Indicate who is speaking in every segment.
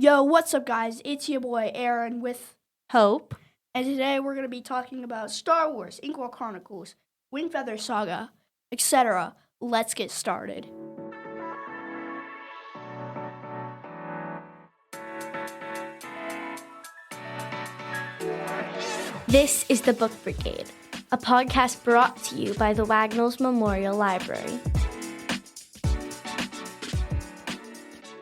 Speaker 1: Yo, what's up, guys? It's your boy Aaron with
Speaker 2: Hope.
Speaker 1: and today we're going to be talking about Star Wars, Inkwell Chronicles, Wingfeather Saga, etc. Let's get started.
Speaker 3: This is the Book Brigade, a podcast brought to you by the Wagnalls Memorial Library.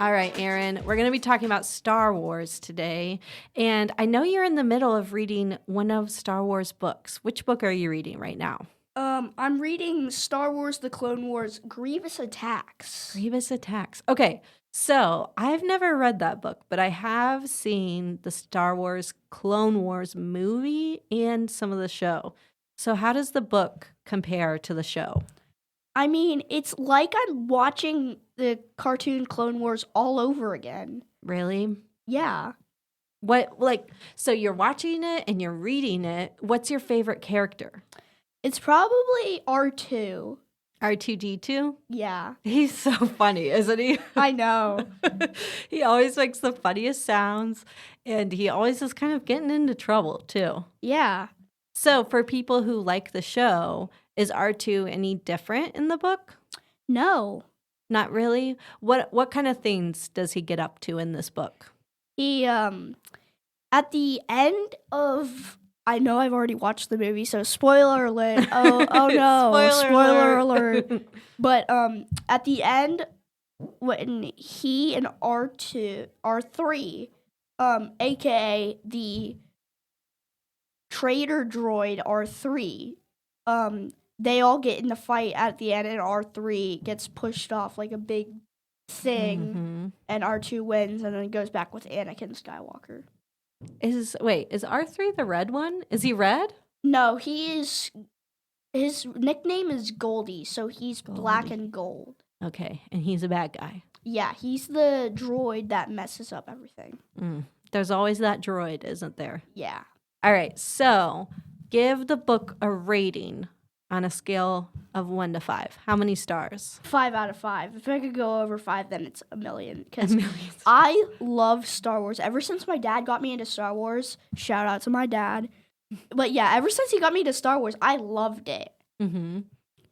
Speaker 2: All right, Aaron, we're going to be talking about Star Wars today. And I know you're in the middle of reading one of Star Wars books. Which book are you reading right now?
Speaker 1: I'm reading Star Wars The Clone Wars Grievous Attacks.
Speaker 2: Grievous Attacks. Okay, so I've never read that book, but I have seen the Star Wars Clone Wars movie and some of the show. So how does the book compare to the show?
Speaker 1: I mean, it's like I'm watching the cartoon Clone Wars all over again.
Speaker 2: Really?
Speaker 1: Yeah.
Speaker 2: So you're watching it and you're reading it. What's your favorite character?
Speaker 1: It's probably R2.
Speaker 2: R2D2?
Speaker 1: Yeah.
Speaker 2: He's so funny, isn't he?
Speaker 1: I know.
Speaker 2: He always makes the funniest sounds, and he always is kind of getting into trouble, too.
Speaker 1: Yeah.
Speaker 2: So for people who like the show, is R2 any different in the book?
Speaker 1: No.
Speaker 2: Not really? What kind of things does he get up to in this book?
Speaker 1: He, at the end of, I know I've already watched the movie, so spoiler alert. Oh no, spoiler alert. But, at the end, when he and R3, aka the traitor droid R3, they all get in the fight at the end, and R3 gets pushed off like a big thing, and R2 wins, and then goes back with Anakin Skywalker.
Speaker 2: Is R3 the red one? Is he red?
Speaker 1: No, his nickname is Goldie, so he's
Speaker 2: Goldie.
Speaker 1: black and gold.
Speaker 2: Okay, and he's a bad guy.
Speaker 1: Yeah, he's the droid that messes up everything.
Speaker 2: There's always that droid, isn't there?
Speaker 1: Yeah.
Speaker 2: All right, so give the book a rating on a scale of 1 to 5. How many stars?
Speaker 1: 5 out of 5. If I could go over 5, then it's a million. Because
Speaker 2: A million.
Speaker 1: I love Star Wars. Ever since my dad got me into Star Wars, shout out to my dad. But yeah, ever since he got me into Star Wars, I loved it.
Speaker 2: Mm-hmm.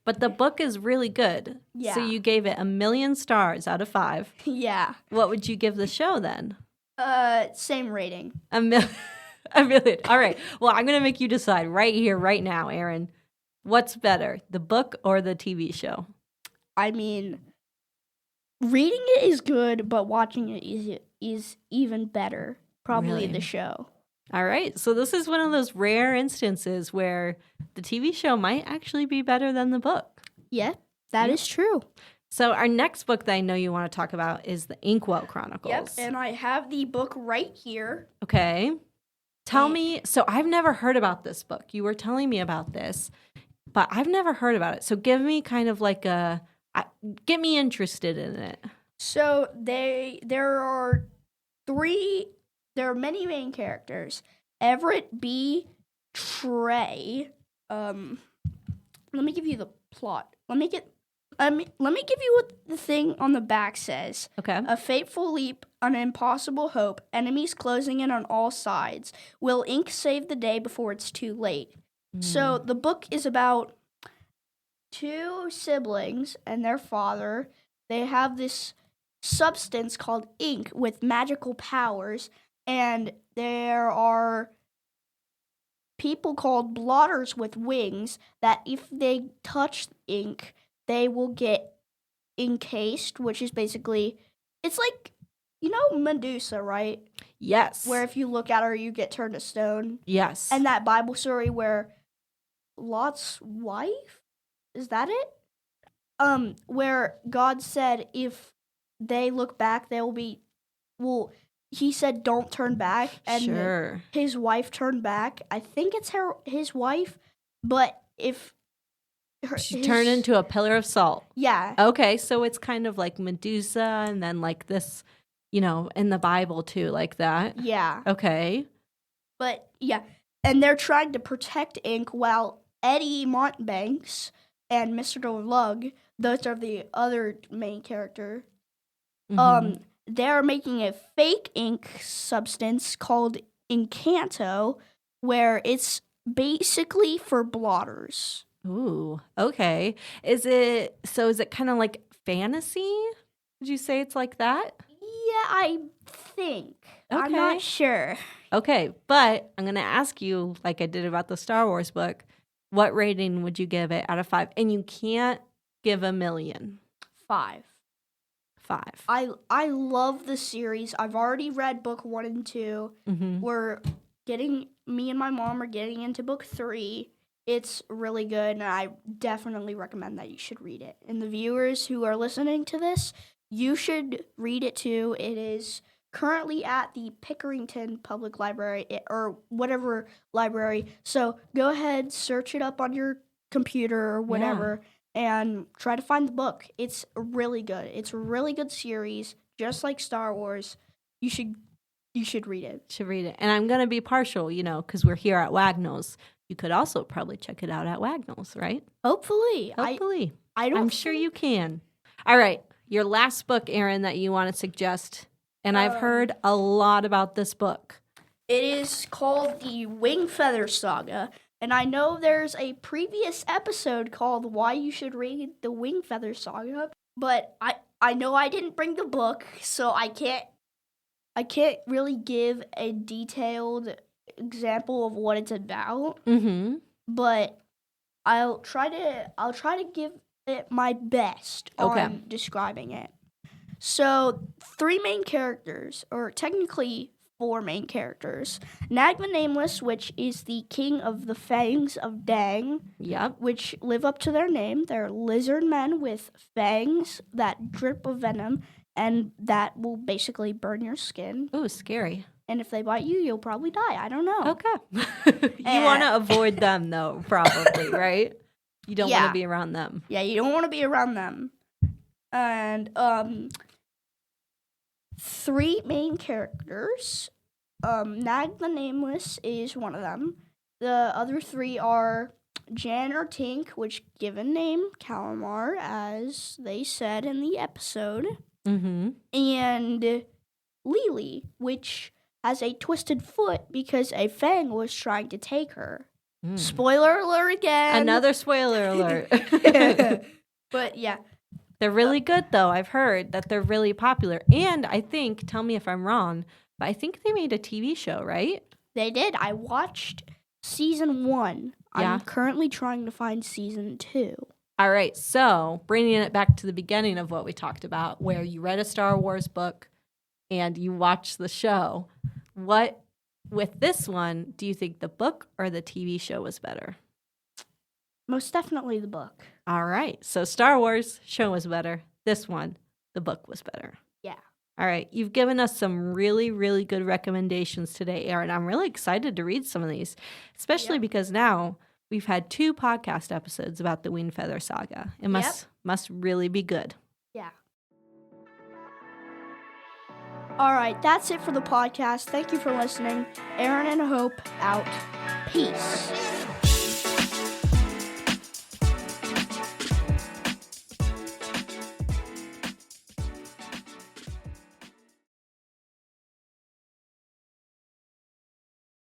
Speaker 2: But the book is really good.
Speaker 1: Yeah.
Speaker 2: So you gave it 1 million stars out of 5.
Speaker 1: Yeah.
Speaker 2: What would you give the show then?
Speaker 1: Same rating.
Speaker 2: A million. All right. Well, I'm going to make you decide right here, right now, Aaron. What's better, the book or the TV show?
Speaker 1: I mean, reading it is good, but watching it is even better. Probably
Speaker 2: Really?
Speaker 1: the show.
Speaker 2: All right. So this is one of those rare instances where the TV show might actually be better than the book.
Speaker 1: Yeah, that is true.
Speaker 2: So our next book that I know you want to talk about is the Inkwell Chronicles.
Speaker 1: Yep, and I have the book right here.
Speaker 2: Okay. Tell me, so I've never heard about this book. You were telling me about this, but I've never heard about it. So give me kind of like get me interested in it.
Speaker 1: So there are many main characters. Everett B. Trey. Let me give you the plot. Let me give you what the thing on the back says.
Speaker 2: Okay.
Speaker 1: A fateful leap, an impossible hope, enemies closing in on all sides. Will Ink save the day before it's too late? So the book is about 2 siblings and their father. They have this substance called ink with magical powers, and there are people called blotters with wings that if they touch ink, they will get encased, which is basically, it's like, you know Medusa, right?
Speaker 2: Yes.
Speaker 1: Where if you look at her, you get turned to stone.
Speaker 2: Yes.
Speaker 1: And that Bible story where Lot's wife, is that it? Where God said if they look back, they will be, he said don't turn back, and
Speaker 2: sure.
Speaker 1: His wife turned back. I think it's his wife, but if
Speaker 2: she turned into a pillar of salt.
Speaker 1: Yeah.
Speaker 2: Okay, so it's kind of like Medusa, and then like this, in the Bible too, like that.
Speaker 1: Yeah.
Speaker 2: Okay.
Speaker 1: But yeah, and they're trying to protect Ink while Eddie Montbanks and Mr. Lug, those are the other main character. they're making a fake ink substance called Inkanto, where it's basically for blotters.
Speaker 2: Ooh, okay. Is it kind of like fantasy? Would you say it's like that?
Speaker 1: Yeah, I think. I'm
Speaker 2: Okay.
Speaker 1: not sure.
Speaker 2: Okay, but I'm going to ask you, like I did about the Star Wars book, what rating would you give it out of 5? And you can't give 1,000,000.
Speaker 1: 5.
Speaker 2: 5.
Speaker 1: I love the series. I've already read book 1 and 2.
Speaker 2: Mm-hmm.
Speaker 1: Me and my mom are getting into book 3. It's really good, and I definitely recommend that you should read it. And the viewers who are listening to this, you should read it too. It is currently at the Pickerington Public Library or whatever library. So go ahead, search it up on your computer or whatever, and try to find the book. It's really good. It's a really good series, just like Star Wars. You should read it.
Speaker 2: Should read it. And I'm going to be partial, because we're here at Wagnalls. You could also probably check it out at Wagnalls, right?
Speaker 1: Hopefully.
Speaker 2: Hopefully.
Speaker 1: I'm
Speaker 2: I'm sure you can. All right. Your last book, Aaron, that you want to suggest. And I've heard a lot about this book.
Speaker 1: It is called the Wingfeather Saga. And I know there's a previous episode called Why You Should Read the Wingfeather Saga. But I know I didn't bring the book, so I can't really give a detailed example of what it's about.
Speaker 2: Mm-hmm.
Speaker 1: But I'll try to give it my best on describing it. So 3 main characters, or technically 4 main characters. Nag the Nameless, which is the king of the Fangs of Dang.
Speaker 2: Yep.
Speaker 1: Which live up to their name. They're lizard men with fangs that drip of venom, and that will basically burn your skin.
Speaker 2: Ooh, scary.
Speaker 1: And if they bite you, you'll probably die. I don't know.
Speaker 2: Okay. You want to avoid them, though, probably, right? You don't want to be around them.
Speaker 1: Yeah, you don't want to be around them. And 3 main characters. Nag the Nameless is one of them. The other 3 are Jan or Tink, which given name Calamar, as they said in the episode.
Speaker 2: Mm-hmm.
Speaker 1: And Lily, which has a twisted foot because a fang was trying to take her. Spoiler alert again.
Speaker 2: Another spoiler alert.
Speaker 1: But yeah.
Speaker 2: They're really good, though. I've heard that they're really popular. And I think, tell me if I'm wrong, but I think they made a TV show, right?
Speaker 1: They did. I watched season 1.
Speaker 2: Yeah.
Speaker 1: I'm currently trying to find season 2.
Speaker 2: All right. So bringing it back to the beginning of what we talked about, where you read a Star Wars book and you watched the show, with this one, do you think the book or the TV show was better?
Speaker 1: Most definitely the book.
Speaker 2: All right. So Star Wars show was better. This one, the book was better.
Speaker 1: Yeah.
Speaker 2: All right. You've given us some really, really good recommendations today, Aaron. I'm really excited to read some of these, especially because now we've had 2 podcast episodes about the Wingfeather Saga. It must really be good.
Speaker 1: Yeah. All right. That's it for the podcast. Thank you for listening. Aaron and Hope out. Peace.